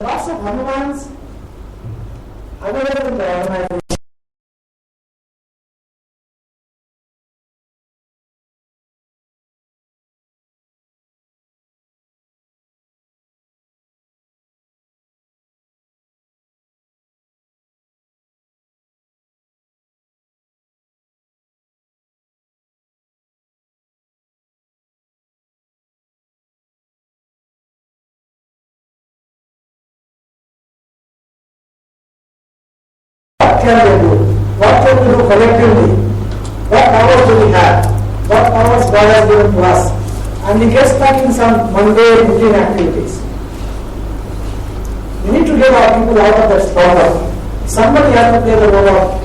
Lots of Hanumans available in the organization. What can they do? What can we do collectively? What powers do we have? What powers God has given to us? And we get stuck in some mundane routine activities. We need to get our people out of that problem. Somebody has to play the role of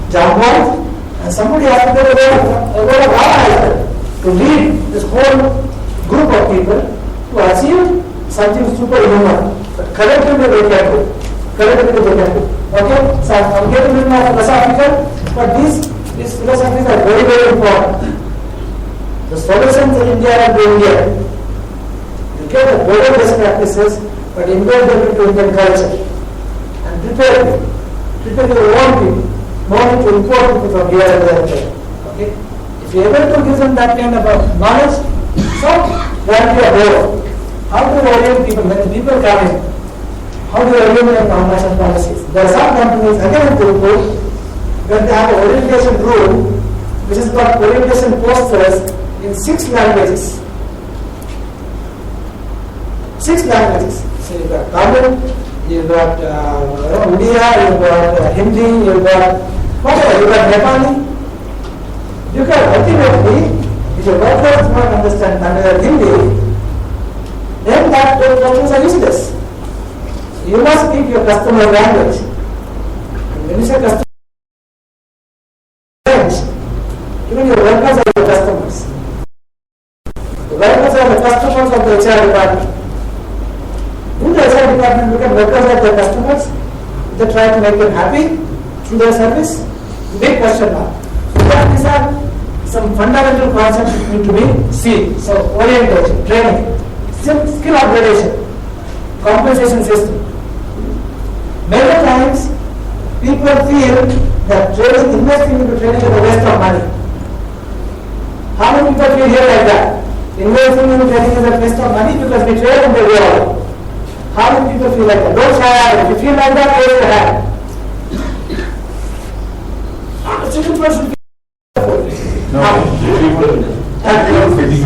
jambon, and somebody has to play the role of organizer to lead this whole group of people to achieve something superhuman. But collectively they can do. Collectively they can do. Okay, so I'm getting into my philosophical, but these philosophies are very, very important. The solutions in India are doing here. You get the global best practices, but embed them into Indian culture and prepare your own people. No need to import people from here and there. Okay, if you are able to give them that kind of knowledge, so then you are there. How to orient people when the people come in? How do you eliminate nomination policies? There are some companies, again in Tirupur, where they have an orientation room, which is called orientation posters in 6 languages. 6 languages. So you've got Tamil, you've got Udiya, you've got Hindi, you've got whatever, you've got Nepali. You can ultimately, if your workers do not understand Tamil or Hindi, then those posters are useless. You must speak your customer language. When you say customer language, even your workers are your customers. The workers are the customers of the HR department. In the HR department, look at workers as their customers. They try to make them happy through their service. Big question mark. So these are some fundamental concepts that need to be seen. So orientation, training, skill upgradation, compensation system. Many times, people feel that investing into training is a waste of money. How many people feel here like that? Investing into training is a waste of money because we train and they go. How many people feel like that? Don't try. If you feel like that, raise your hand. The second person no. Everyone feels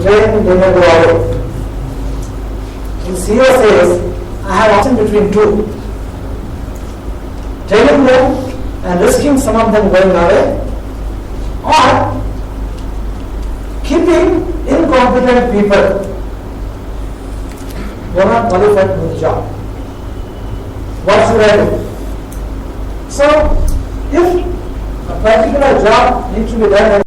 train, they may go away. In CEO says, I have option between two. Training them and risking some of them going away, or keeping incompetent people who are not qualified for the job. What should I do? So, if a particular job needs to be done,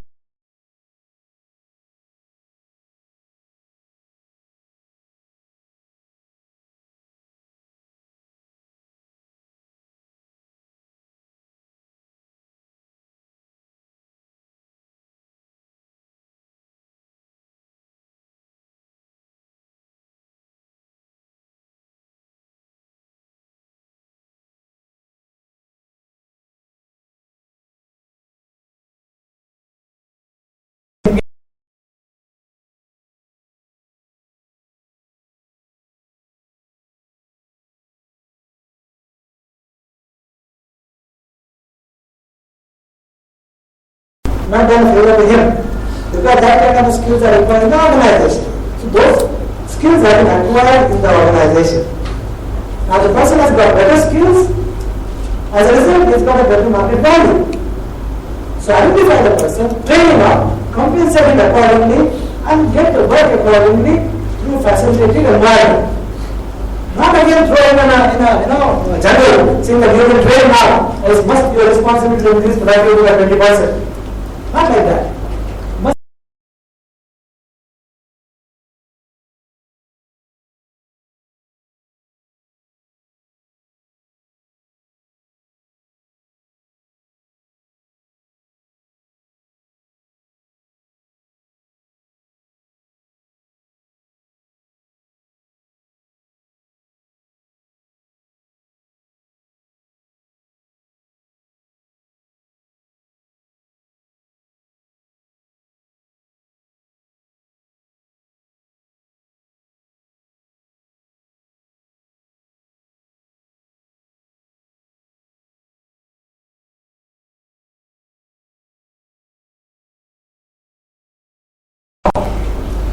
not done a favor to him, because that kind of skills are required in the organization. So those skills have been acquired in the organization. Now the person has got better skills, as a result he has got a better market value. So identify the person, train him up, compensate him accordingly, and get the work accordingly through facilitated environment. Not again throw him in a jungle, saying that you will train now. It must be your responsibility to increase productivity by 20%. Not like that.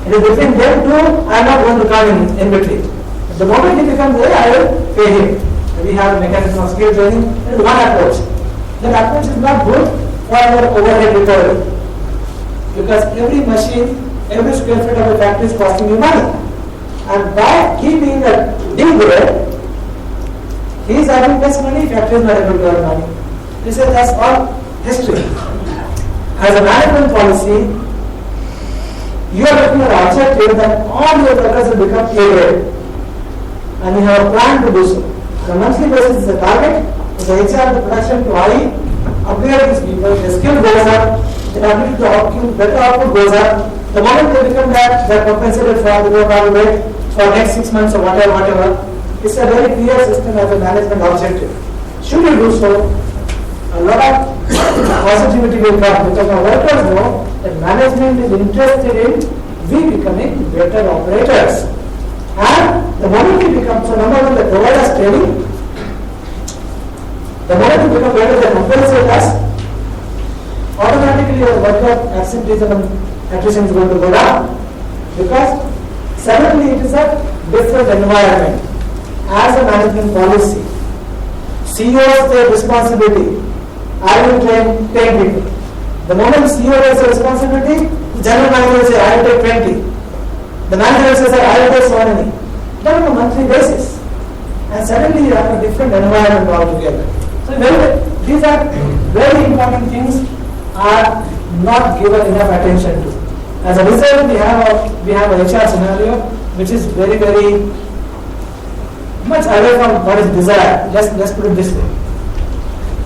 It is between them two, I am not going to come in between. The moment he becomes there, I will pay him. We have a mechanism of skill training. That is one approach. That approach is not good for your overhead recovery. Because every machine, every square foot of the factory is costing you money. And by keeping the deal there, he is having less money, factory is not able to earn money. This is that's all history. As a management policy, you are looking at objective that all your workers will become A grade, and you have a plan to do so. On a monthly basis is a target, the HR, the production to IE, upgrade these people, the skill goes up, the ability to output, better output goes up. The moment they become that, they are compensated for the overall rate for next 6 months or whatever. It's a very clear system as a management objective. Should you do so, a lot of positivity will come because our workers know that management is interested in we becoming better operators. And the moment we become, so number one, they provide us training. The moment we become better, they compensate us. Automatically your worker absenteeism and attrition is going to go down. Because suddenly it is a different environment. As a management policy, CEOs take responsibility. I will train 10 people. The moment CEO has a responsibility, the general manager will say, I will take 20. The manager will say, I will take so many. Done on a monthly basis. And suddenly you have a different environment altogether. So these are very important things are not given enough attention to. As a result, we have a HR scenario which is very, very much away from what is desired. Let's put it this way.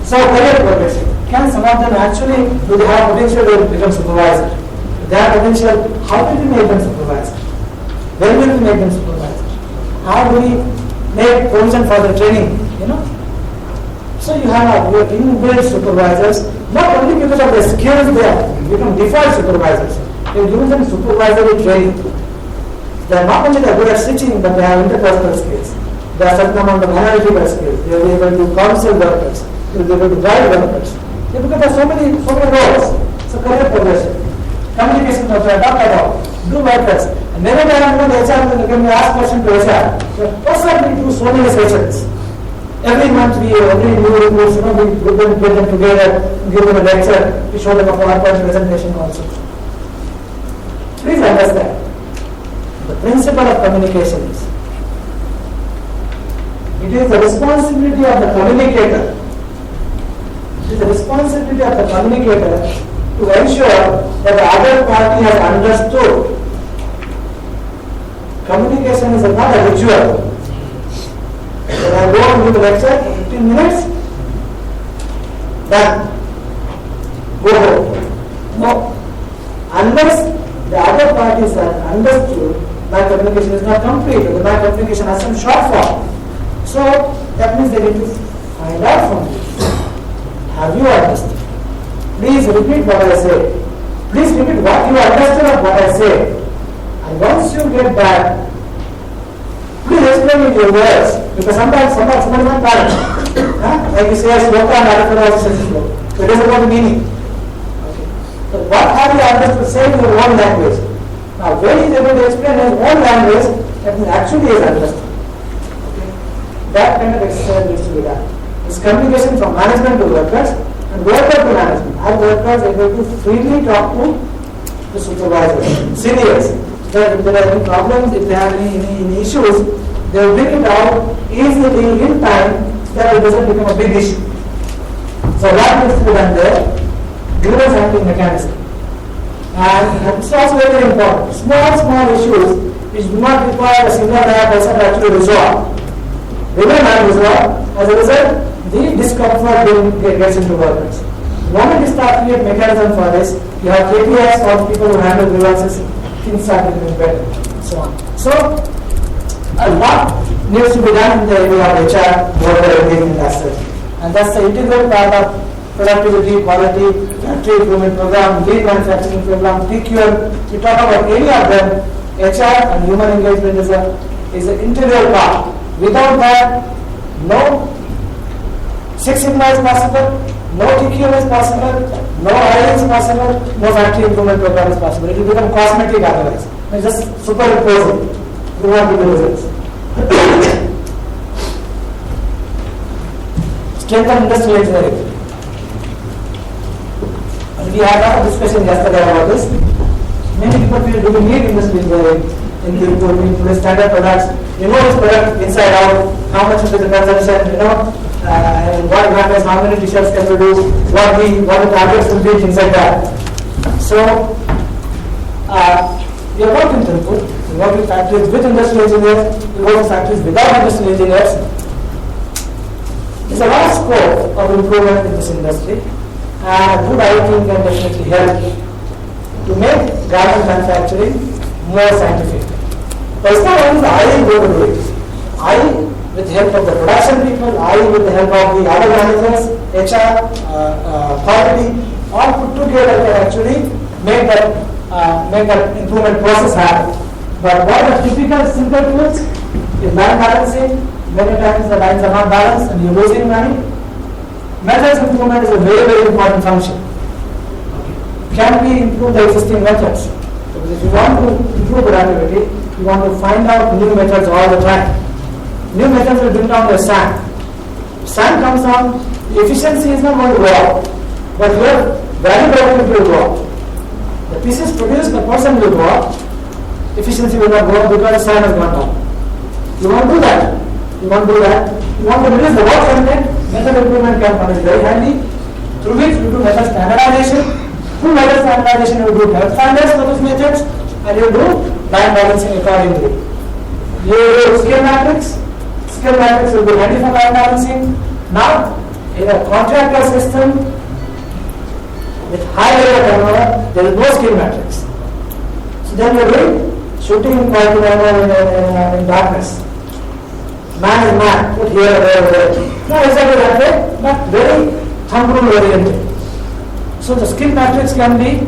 So career progression. Can some of them actually, do they have potential to become supervisor? If they have potential, how do we make them supervisor? When will we make them supervisor? How do we make provision for the training? So you have your inbuilt supervisors, not only because of the skills they have become default supervisors. You give them supervisory training. They are not only good at stitching, but they have interpersonal skills. There are certain amount of analytical skills. They will be able to counsel workers. They will be able to guide workers. Because there are so many roles. So career progression, communication, talk about, do workers. And many times the HR when we ask question to HR, what's that we do so many sessions? Every month every new recruits, we put them together, give them a lecture, we show them a PowerPoint presentation also. Please understand, the principle of communication is, it is the responsibility of the communicator. It is the responsibility of the communicator to ensure that the other party has understood. Communication is not a ritual. When I go and give a lecture, 15 minutes, done. Go home. No. Unless the other parties have understood, my communication is not complete, or my communication has some shortfall. So that means they need to find out from you. Have you understood? Please repeat what I say. Please repeat what you understood of what I say. And once you get that, please explain in your words. Because sometimes somebody might parent. Like you say, a sloka and adapter also says sloka. So it doesn't know the meaning. Okay. So what have you understood? Say in your own language. Now when he is able to explain in his own language, that means actually he is understood. Okay. That kind of exercise needs to be done. It's communication from management to workers and worker to management. Are workers able to freely talk to the supervisors, seniors? If there are any problems, if they have any issues, they will bring it out easily in time so that it doesn't become a big issue. So what needs to be done there? Grievance handling mechanism. And it's also very, very important. Small issues which do not require a single person to actually resolve. They will not resolve. As a result, the discomfort gets into workers. The moment you start create mechanism for this, you have KPIs for people who handle grievances, things start becoming better, and so on. So, a lot needs to be done in the area of HR, whatever everything in that sense. And that's the integral part of productivity, quality, factory improvement program, lean manufacturing program, PQM. We talk about any of them. HR and human engagement is an integral part. Without that, no Six Sigma is possible, no TQM is possible, no IL is possible, no factory improvement program is possible. It will become cosmetic otherwise. It's just superimposing. We want to do results. Strength of industrial engineering. And we had a discussion yesterday about this. Many people feel, do we need industrial engineering in the standard products? You know this product inside out, how much is the consumption, and what happens, how many t-shirts can we do, what the targets will be, things like that. So, we are working to input, we work with factories with industrial engineers, we work with factories without industrial engineers. There's a lot of scope of improvement in this industry, and a good IT can definitely help to make garment manufacturing more scientific. But it's not only the I going to do it. I, with the help of the production people, I with the help of the other managers, HR, quality, all put together can actually make that improvement process happen. But what are the typical simple tools is line balancing. Many times the lines are not balanced and you're losing money. Methods improvement is a very, very important function. Can we improve the existing methods? Because if you want to improve productivity, you want to find out new methods all the time. New methods will bring down the sand. If sand comes down, the efficiency is not going to go up, but your value productivity will go up. The pieces produced, the person will go up, efficiency will not go up because the sand has gone down. You want to do that. You want to do that. You want to reduce the work content, method improvement can come in very handy, through which you do method standardization. Through method standardization, you do health standards for those methods, and you do line balancing accordingly. You do skill matrix. Skill matrix will be handy for line balancing. Now, in a contractor system with high level turnover, there is no skill matrix. So then you are doing shooting in darkness. Man is man, put here, there. Not exactly that way, but very thumb rule oriented. So the skill matrix can be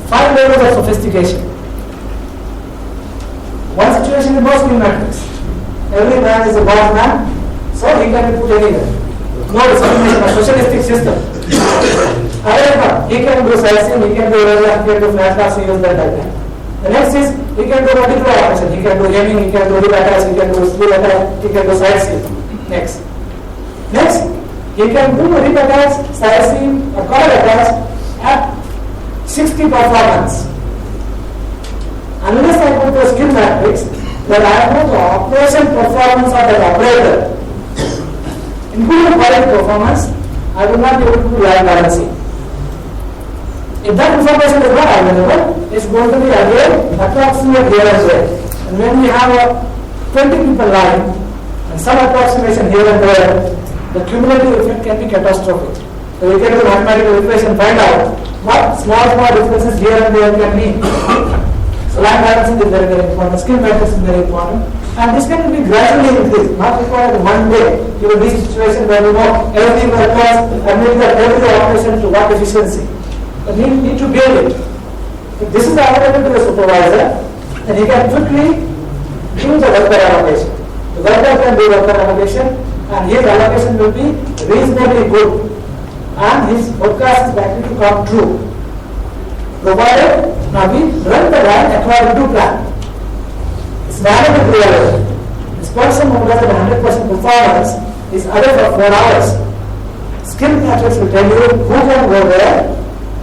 5 levels of sophistication. One situation is no skill matrix. Every man is a boss man, so he can be put anywhere. No discrimination, a socialistic system. However, he can do sightseeing, he can do radar, he can do flashbacks, he use that diagram. The next is, he can do multiple operation, he can do aiming, he can do rib attacks, he can do speed attack, he can do sightseeing. Next, he can do rib attacks, sightseeing, or call attacks at 60 performance. Unless I put the skill matrix, then I know the operation performance of that operator, including quality performance, I will not be able to do line balancing. If that information is not available, it's going to be again approximate here as well. And when we have a 20 people line and some approximation here and there, the cumulative effect can be catastrophic. So we can do mathematical equation, find out what small differences here and there can mean. So line balancing is very, very important. Skill matrix is very important. And this can be gradually increased, not required one day. You will reach a situation where you know everything will cost and make the every operation to what efficiency. But you need to build it. If this is available to the supervisor, then he can quickly do the worker allocation. The worker can do worker allocation and his allocation will be reasonably good. And his forecast is likely to come true. Provided, now we run the line according to plan. It's dynamic reality. This person who does the 100% performance is other for 4 hours. Skill matrix will tell you who can go there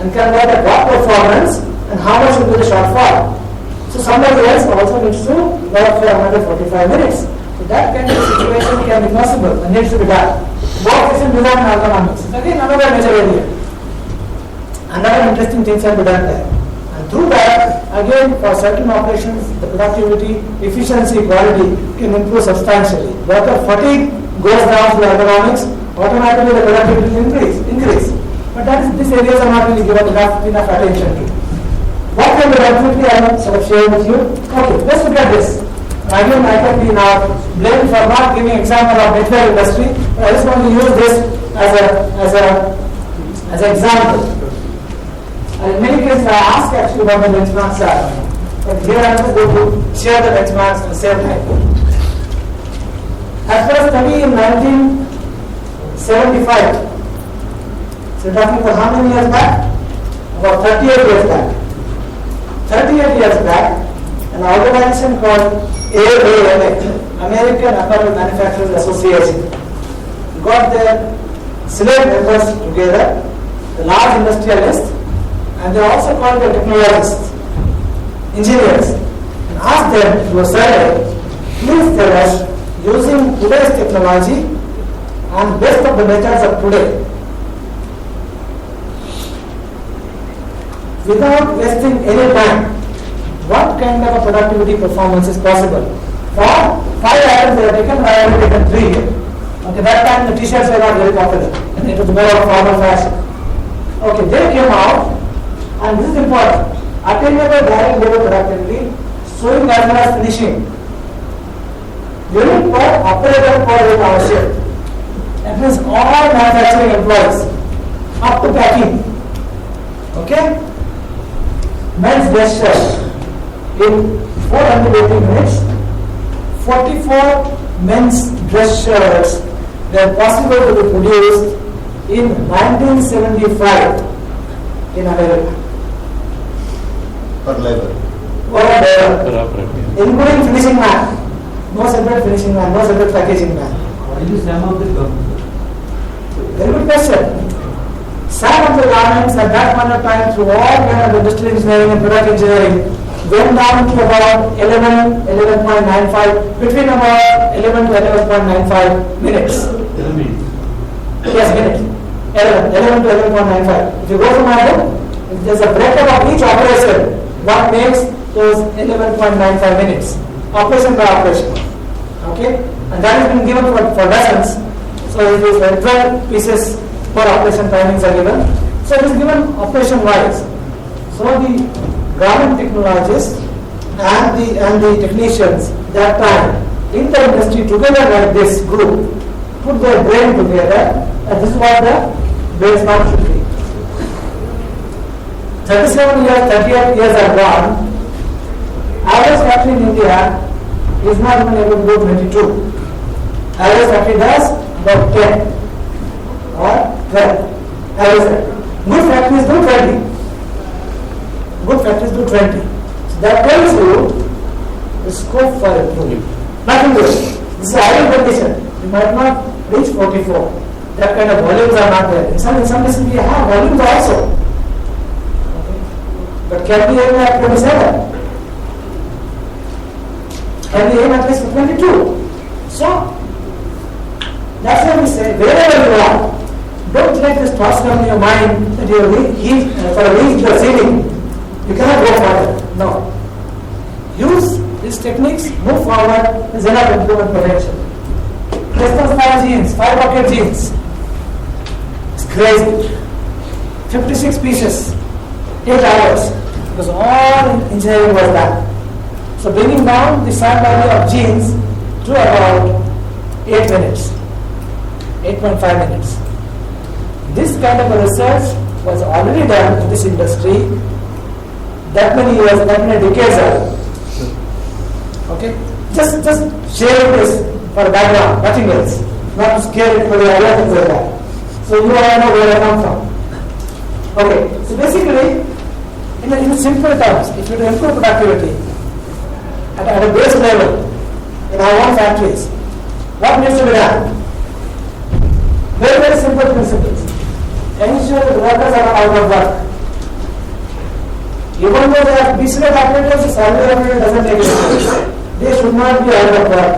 and can get a what performance and how much will be the shortfall. So somebody else also needs to work for another 45 minutes. So that kind of situation can be possible and needs to be done. Both is in design and ergonomics. Again, another major area. Another interesting things have been done there. And through that, again, for certain operations, the productivity, efficiency, quality can improve substantially. Worker fatigue goes down to ergonomics, automatically the productivity will increase. But these areas are not really given enough attention to. What can be done quickly, I will sort of share with you. Okay, let's look at this. Again, I can be now blamed for not giving example of network industry. But I just want to use this as an example. And in many cases, I ask actually what the benchmarks are. But here I am just going to share the benchmarks at the same time. As per a study in 1975, so we're talking about how many years back? About 38 years back. 38 years back, an organization called AAMA, American Apparel Manufacturers Association, got their select members together, the large industrialists, and they also called the technologists, engineers, and asked them to a survey, please tell us, using today's technology and best of the methods of today, without wasting any time, what kind of a productivity performance is possible? For 5 items they have taken, I have taken 3 here. Okay, that time the t-shirts were not very popular and it was more of a formal fashion. Okay, they came out, and this is important, attainable direct labor productivity, sewing as well as finishing. Unit per operator per 8 hour shift. That means all manufacturing employees up to packing. Okay? Men's dress shirt in 480 minutes, 44 men's dress shirts were possible to be produced in 1975 in America. Per labor. Including finishing man. No separate finishing man, no separate packaging man. What is the sum of the government? Very good question. Some of the garments at that point of time through all kind of industrial engineering and product engineering went down to about 11.95, between about 11 to 11.95 minutes. 11 minutes. Yes, minutes. 11 to 11.95. If you go to my book, if there's a breakup of each operation, what makes those 11.95 minutes? Operation by operation. Okay? And that has been given for lessons. So it is 12 pieces per operation timings are given. So it is given operation wise. So the garment technologists and the technicians that time in the industry together like this group put their brain together, and this is what the benchmark should be. 37 years, 38 years are gone. Average factory in India is not even able to do 22. Average factory does about 10 or 12. Average factory. Good factories do 20. Good factories do 20. So that tells you the scope for improvement. Nothing good. This is ideal condition. You might not reach 44. That kind of volumes are not there. In some cases we have volumes also. Okay. But can we aim at 27? Can we aim at least for 22? So, that's why we say, wherever you are, don't let this thoughts come in your mind that you have reached the ceiling. You cannot go further. No. Use these techniques, move forward, there's enough improvement potential. Less than 5 genes, 5 bucket genes. It's crazy. 56 pieces, 8 hours. Because all engineering was done. So bringing down the sound value of genes to about 8 minutes, 8.5 minutes. This kind of a research was already done in this industry that many years, that many decades ago. Okay? Just share this for a background, nothing else. Not to scare it for the idea things like that. So you all know where I come from. Okay, so basically, in simple terms, if you improve productivity at a base level in our own factories, what needs to be done? Very, very simple principles. Ensure that workers are out of work. Even though they are business operators, the salary operator doesn't take it. They should not be out of work.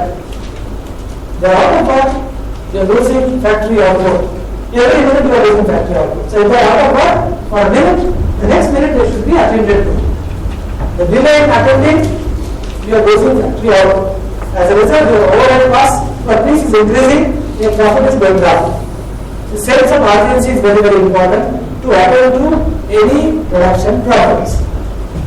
They are out of work, you are losing factory output. Every minute you are losing factory output. So if they are out of work for a minute, the next minute they should be attended to. The delay in attending, you are losing factory output. As a result, your overhead cost per piece is increasing, your profit is going down. The sense of urgency is very, very important to attend to any production problems.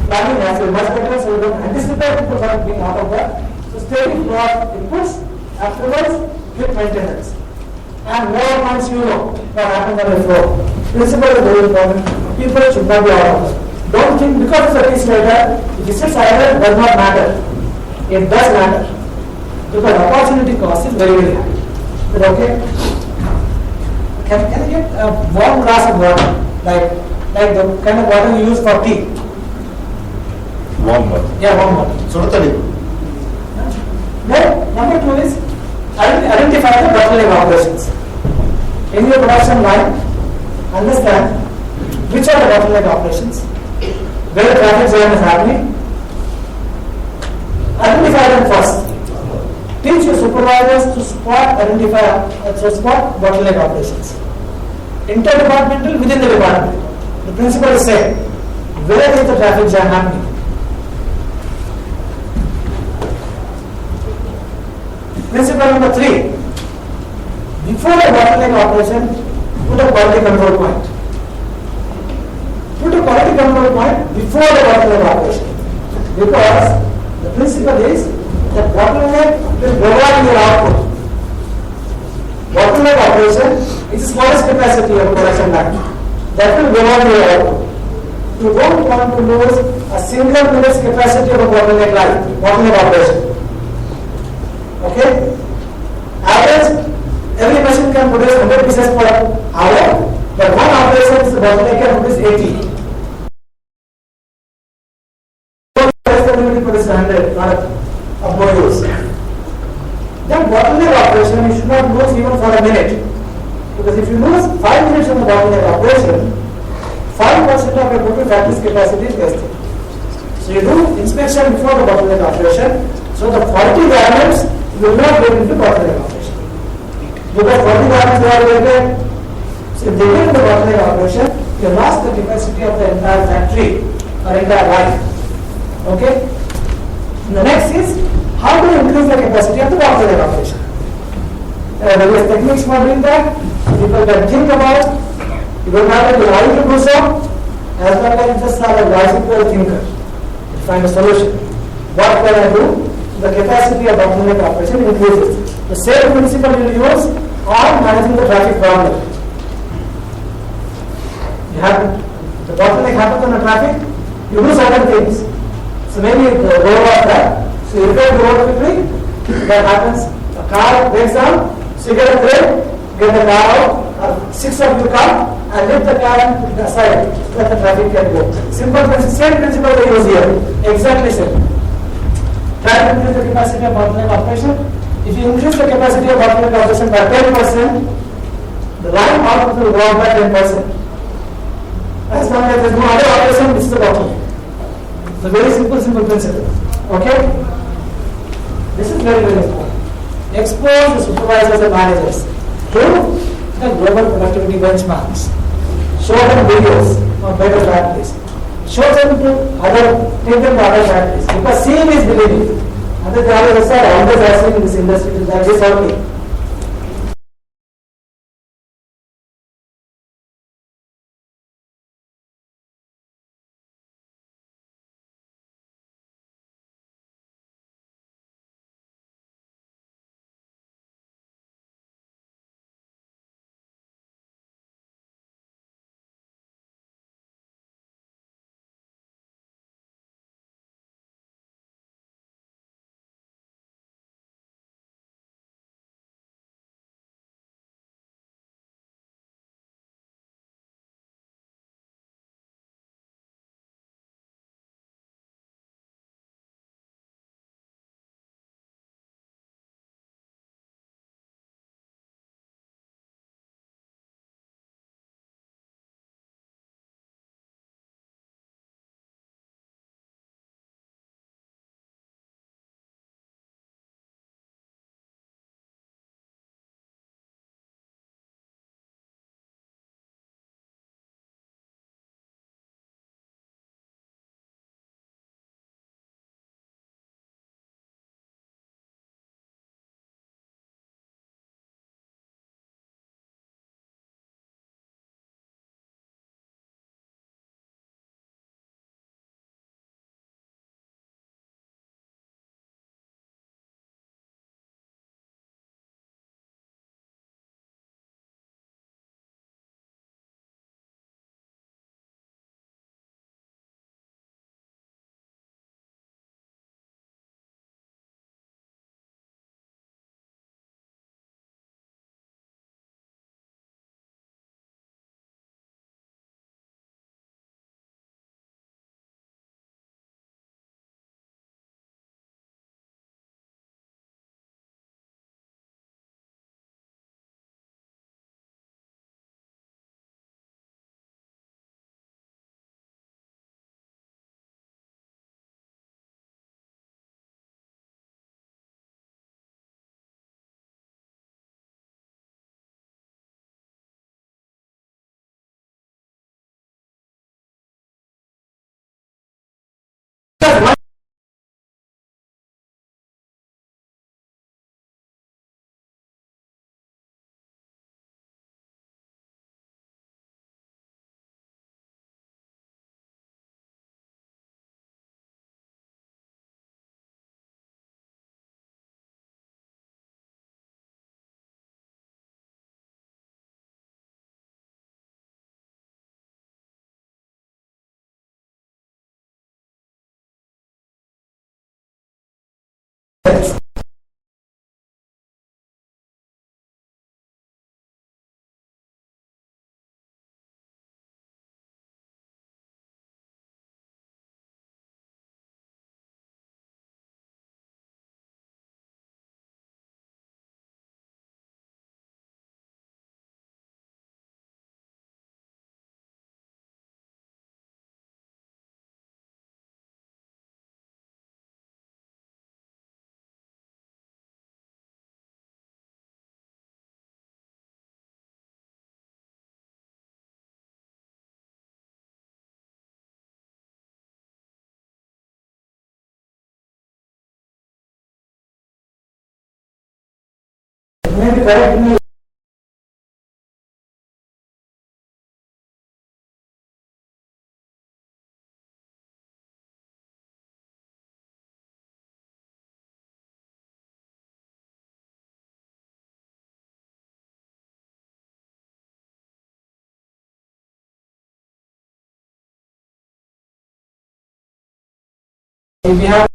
Planning has to be much better so you don't anticipate the product being out of work. So steady flow of inputs, afterwards quick maintenance. And more once you know what happens on the floor. Principle is very important. People should not be out of work. Don't think because it's a piece later, if it sits idle, does not matter. It does matter. Because opportunity cost is very, very high. Is that okay? Can I get a warm glass of water? Like the kind of water you use for tea? Warm water. Yeah, warm water. Then, number 2 is identify the bottleneck operations. In your production line, understand which are the bottleneck operations, where the traffic jam is happening. Identify them first. Teach your supervisors to spot bottleneck operations. Interdepartmental within the department. The principal is saying, where is the traffic jam happening? Principle number 3. Before the bottleneck operation, put a quality control point. Put a quality control point before the bottleneck operation. Because the principle is that bottleneck will provide your output. Bottleneck operation is the smallest capacity of production line. That will provide your output. You don't want to lose a single minute's capacity of a bottleneck line, bottleneck operation. Okay? Average, every machine can produce 100 pieces per hour, but one operation is the bottleneck can produce 80. Produce 100 of more use. That bottleneck operation you should not lose even for a minute. Because if you lose 5 minutes of the bottleneck operation, 5% of your total factory's capacity is wasted. So you do inspection before the bottleneck operation, so the faulty garments will not get into bottleneck operation. Because faulty garments are related. So if they get into bottleneck operation, you lost the capacity of the entire factory or entire line. Okay? The next is how to increase the capacity of the bottleneck operation. Various techniques for doing that. People can think about. You don't have to be able to do so. As long as you just have a logical thinker, you find a solution. What can I do? The capacity of bottleneck operation increases. The same principle you will use on managing the traffic problem. You have the bottleneck happens on the traffic. You do certain things. So maybe the road was that. So you repair the road quickly. That happens. A car breaks down. So you get a crane, get the car out. 6 of you come and lift the car and put it aside so that the traffic can go. Simple principle, same principle they use here. Exactly same. Try to increase the capacity of bottleneck operation. If you increase the capacity of bottleneck operation by 10%, the line output will go up by 10%. As long as there is no other operation, this is the bottleneck. It's a very simple principle. Okay? This is very, very important. Expose the supervisors and managers to the global productivity benchmarks. Show them videos of better practice. Show them to take them to other factories. Because seeing is believing. And the always asking in this industry that is working. Maybe correct me. If you have